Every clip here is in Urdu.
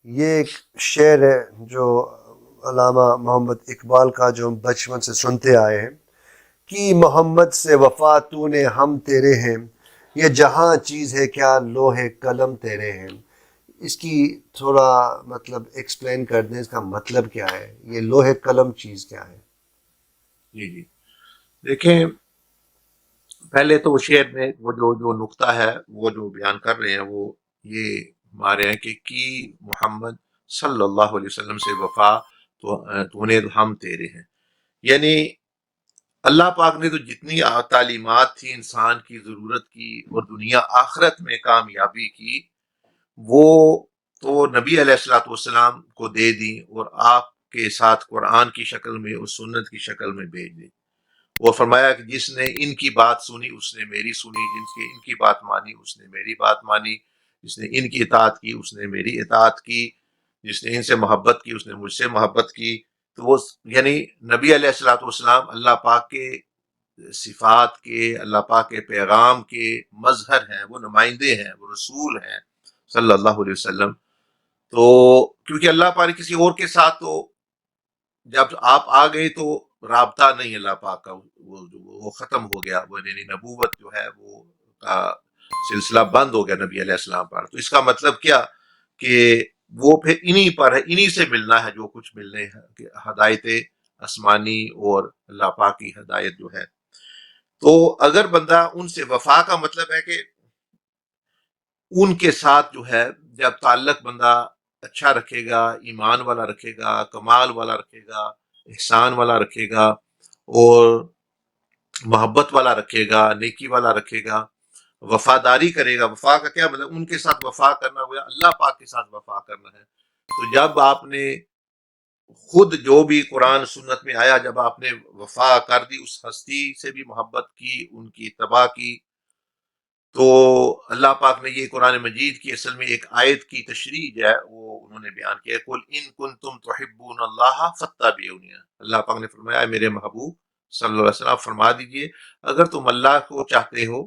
یہ ایک شعر ہے جو علامہ محمد اقبال کا، جو ہم بچپن سے سنتے آئے ہیں کہ محمد سے وفا تو نے ہم تیرے ہیں، یہ جہاں چیز ہے کیا لوح قلم تیرے ہیں۔ اس کی تھوڑا مطلب ایکسپلین کر دیں، اس کا مطلب کیا ہے، یہ لوح قلم چیز کیا ہے؟ جی جی، دیکھیں، پہلے تو شعر میں وہ جو نقطہ ہے وہ جو بیان کر رہے ہیں، وہ یہ ہمارے ہیں کہ محمد صلی اللہ علیہ وسلم سے وفا تو نے ہم تیرے ہیں، یعنی اللہ پاک نے تو جتنی تعلیمات تھی انسان کی ضرورت کی اور دنیا آخرت میں کامیابی کی، وہ تو نبی علیہ الصلوۃ والسلام کو دے دیں اور آپ کے ساتھ قرآن کی شکل میں اور سنت کی شکل میں بھیج دیں۔ وہ فرمایا کہ جس نے ان کی بات سنی اس نے میری سنی، جس نے ان کی بات مانی اس نے میری بات مانی، جس نے ان کی اطاعت کی اس نے میری اطاعت کی، جس نے ان سے محبت کی اس نے مجھ سے محبت کی۔ تو وہ یعنی نبی علیہ الصلوۃ والسلام اللہ پاک کے صفات کے، اللہ پاک کے پیغام کے مظہر ہیں، وہ نمائندے ہیں، وہ رسول ہیں صلی اللہ علیہ وسلم۔ تو کیونکہ اللہ پاک نے کسی اور کے ساتھ تو جب آپ آ گئے تو رابطہ نہیں اللہ پاک کا، وہ ختم ہو گیا، وہ یعنی نبوت جو ہے وہ کا سلسلہ بند ہو گیا نبی علیہ السلام پر۔ تو اس کا مطلب کیا کہ وہ پھر انہی پر ہے، انہی سے ملنا ہے جو کچھ ملنے ہے، کہ ہدایت آسمانی اور اللہ پاک کی ہدایت جو ہے۔ تو اگر بندہ ان سے وفا کا مطلب ہے کہ ان کے ساتھ جو ہے جب تعلق بندہ اچھا رکھے گا، ایمان والا رکھے گا، کمال والا رکھے گا، احسان والا رکھے گا اور محبت والا رکھے گا، نیکی والا رکھے گا، وفاداری کرے گا۔ وفا کا کیا مطلب؟ ان کے ساتھ وفا کرنا ہوا اللہ پاک کے ساتھ وفا کرنا ہے۔ تو جب آپ نے خود جو بھی قرآن سنت میں آیا، جب آپ نے وفا کر دی، اس ہستی سے بھی محبت کی، ان کی اتباع کی، تو اللہ پاک نے یہ قرآن مجید کی اصل میں ایک آیت کی تشریح جو ہے وہ انہوں نے بیان کیا ہے، قل ان کنتم تحبون اللہ فاتبعونی۔ اللہ پاک نے فرمایا، اے میرے محبوب صلی اللہ علیہ وسلم، فرما دیجئے اگر تم اللہ کو چاہتے ہو،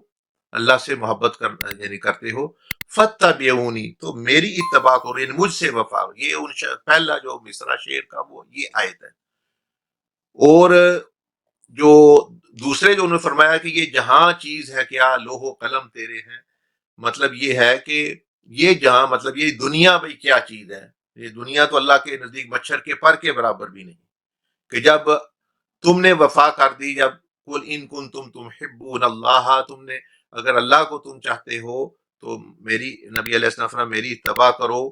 اللہ سے محبت یعنی کرتے ہو، فاتبعونی، تو میری اتباع کرو، یعنی مجھ سے وفا۔ یہ پہلا جو مصرع شعر کا وہ یہ آیت ہے۔ اور جو دوسرے جو انہوں نے فرمایا کہ یہ جہاں چیز ہے کیا لوح و قلم تیرے ہیں، مطلب یہ ہے کہ یہ جہاں مطلب یہ دنیا بھئی کیا چیز ہے؟ یہ دنیا تو اللہ کے نزدیک مچھر کے پر کے برابر بھی نہیں، کہ جب تم نے وفا کر دی، جب قل ان کنتم تحبون اللہ، تم نے اگر اللہ کو تم چاہتے ہو تو میری نبی علیہ السلام میری اتباع کرو،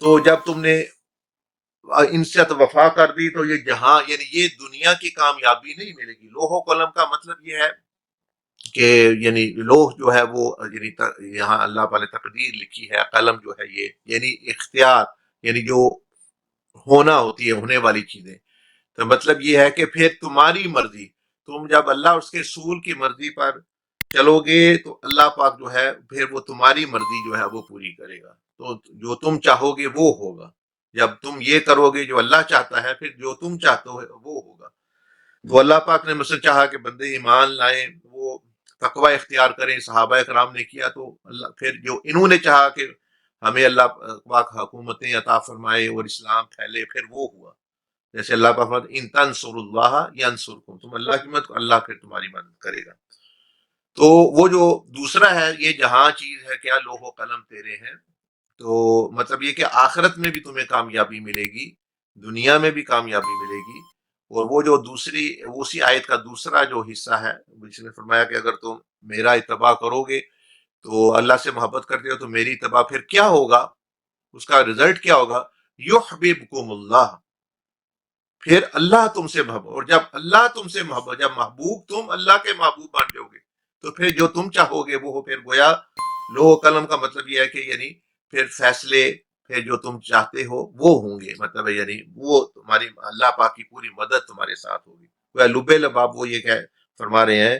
تو جب تم نے ان سے وفا کر دی تو یہ جہاں یعنی یہ دنیا کی کامیابی نہیں ملے گی۔ لوح و قلم کا مطلب یہ ہے کہ یعنی لوح جو ہے وہ یعنی یہاں اللہ پاک نے تقدیر لکھی ہے، قلم جو ہے یہ یعنی اختیار، یعنی جو ہونا ہوتی ہے، ہونے والی چیزیں۔ تو مطلب یہ ہے کہ پھر تمہاری مرضی، تم جب اللہ اور اس کے رسول کی مرضی پر چلو گے تو اللہ پاک جو ہے پھر وہ تمہاری مرضی جو ہے وہ پوری کرے گا۔ تو جو تم چاہو گے وہ ہوگا، جب تم یہ کرو گے جو اللہ چاہتا ہے، پھر جو تم چاہتے ہو وہ ہوگا۔ تو اللہ پاک نے مثلا چاہا کہ بندے ایمان لائیں، وہ تقوی اختیار کریں، صحابہ کرام نے کیا، تو اللہ پھر جو انہوں نے چاہا کہ ہمیں اللہ پاک حکومتیں عطا فرمائے اور اسلام پھیلے، پھر وہ ہوا۔ جیسے اللہ پاک فرماتے ان تنصروا اللہ ینصرکم، تم اللہ کی مدد، اللہ پھر تمہاری مدد کرے گا۔ تو وہ جو دوسرا ہے، یہ جہاں چیز ہے کیا لوح و قلم تیرے ہیں، تو مطلب یہ کہ آخرت میں بھی تمہیں کامیابی ملے گی، دنیا میں بھی کامیابی ملے گی۔ اور وہ جو دوسری اسی آیت کا دوسرا جو حصہ ہے، جس نے فرمایا کہ اگر تم میرا اتباع کرو گے تو اللہ سے محبت کرتے ہو تو میری اتباع، پھر کیا ہوگا، اس کا رزلٹ کیا ہوگا؟ یحببکم اللہ، پھر اللہ تم سے محبت، اور جب اللہ تم سے محبت، جب محبوب تم اللہ کے محبوب بن جاؤ گے تو پھر جو تم چاہو گے وہ ہو۔ پھر گویا لوح و قلم کا مطلب یہ ہے کہ یعنی پھر فیصلے پھر جو تم چاہتے ہو وہ ہوں گے، مطلب ہے یعنی وہ تمہاری اللہ پاک کی پوری مدد تمہارے ساتھ ہوگی۔ گویا لب لباب وہ یہ فرما رہے ہیں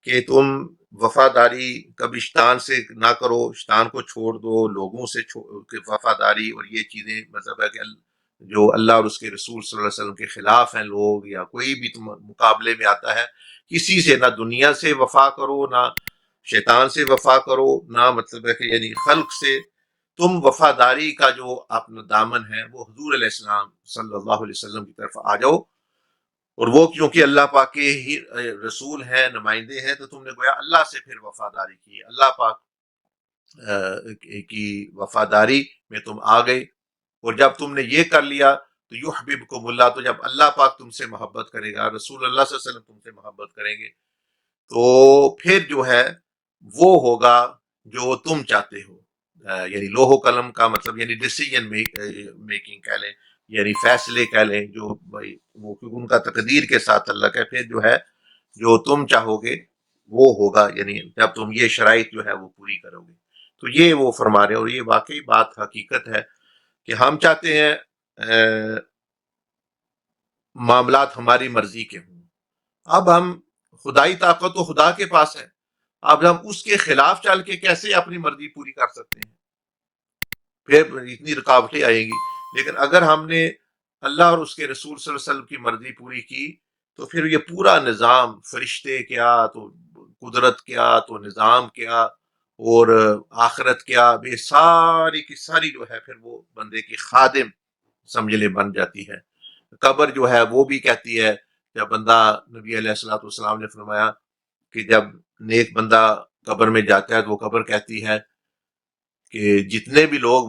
کہ تم وفاداری کبھی شیطان سے نہ کرو، شیطان کو چھوڑ دو، لوگوں سے وفاداری اور یہ چیزیں مطلب ہے کہ جو اللہ اور اس کے رسول صلی اللہ علیہ وسلم کے خلاف ہیں لوگ، یا کوئی بھی تم مقابلے میں آتا ہے، کسی سے نہ دنیا سے وفا کرو، نہ شیطان سے وفا کرو، نہ مطلب ہے کہ یعنی خلق سے۔ تم وفاداری کا جو اپنا دامن ہے وہ حضور علیہ السلام صلی اللہ علیہ وسلم کی طرف آ جاؤ، اور وہ کیونکہ اللہ پاک کے ہی رسول ہیں، نمائندے ہیں، تو تم نے گویا اللہ سے پھر وفاداری کی، اللہ پاک کی وفاداری میں تم آ گئے، اور جب تم نے یہ کر لیا تو یحببکم اللہ، تو جب اللہ پاک تم سے محبت کرے گا، رسول اللہ صلی اللہ علیہ وسلم تم سے محبت کریں گے، تو پھر جو ہے وہ ہوگا جو تم چاہتے ہو، یعنی لوح و قلم کا مطلب یعنی ڈیسیجن میکنگ کہہ لیں، یعنی فیصلے کہہ لیں، جو بھائی وہ ان کا تقدیر کے ساتھ تعلق ہے، پھر جو ہے جو تم چاہو گے وہ ہوگا، یعنی جب تم یہ شرائط جو ہے وہ پوری کرو گے۔ تو یہ وہ فرما رہے ہیں، اور یہ واقعی بات حقیقت ہے کہ ہم چاہتے ہیں معاملات ہماری مرضی کے ہوں، اب ہم خدائی طاقت تو خدا کے پاس ہے، اب ہم اس کے خلاف چل کے کیسے اپنی مرضی پوری کر سکتے ہیں؟ پھر اتنی رکاوٹیں آئیں گی۔ لیکن اگر ہم نے اللہ اور اس کے رسول صلی اللہ علیہ وسلم کی مرضی پوری کی تو پھر یہ پورا نظام، فرشتے کیا تو قدرت کیا تو نظام کیا اور آخرت کیا، یہ ساری کی ساری جو ہے پھر وہ بندے کی خادم سمجھ لے بن جاتی ہے۔ قبر جو ہے وہ بھی کہتی ہے، جب بندہ، نبی علیہ الصلوۃ والسلام نے فرمایا کہ جب نیک بندہ قبر میں جاتا ہے تو وہ قبر کہتی ہے کہ جتنے بھی لوگ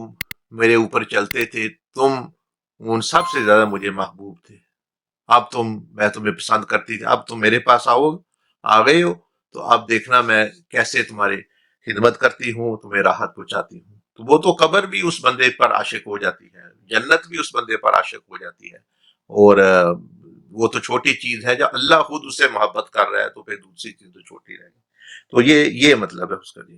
میرے اوپر چلتے تھے تم ان سب سے زیادہ مجھے محبوب تھے، اب میں تمہیں پسند کرتی تھی، اب تم میرے پاس آ گئے ہو، تو اب دیکھنا میں کیسے تمہاری خدمت کرتی ہوں، تمہیں راحت پہنچاتی ہوں۔ تو وہ تو قبر بھی اس بندے پر عاشق ہو جاتی ہے، جنت بھی اس بندے پر عاشق ہو جاتی ہے، اور وہ تو چھوٹی چیز ہے، جب اللہ خود اسے محبت کر رہا ہے تو پھر دوسری چیز تو چھوٹی رہے گی۔ تو یہ مطلب ہے اس کا جی۔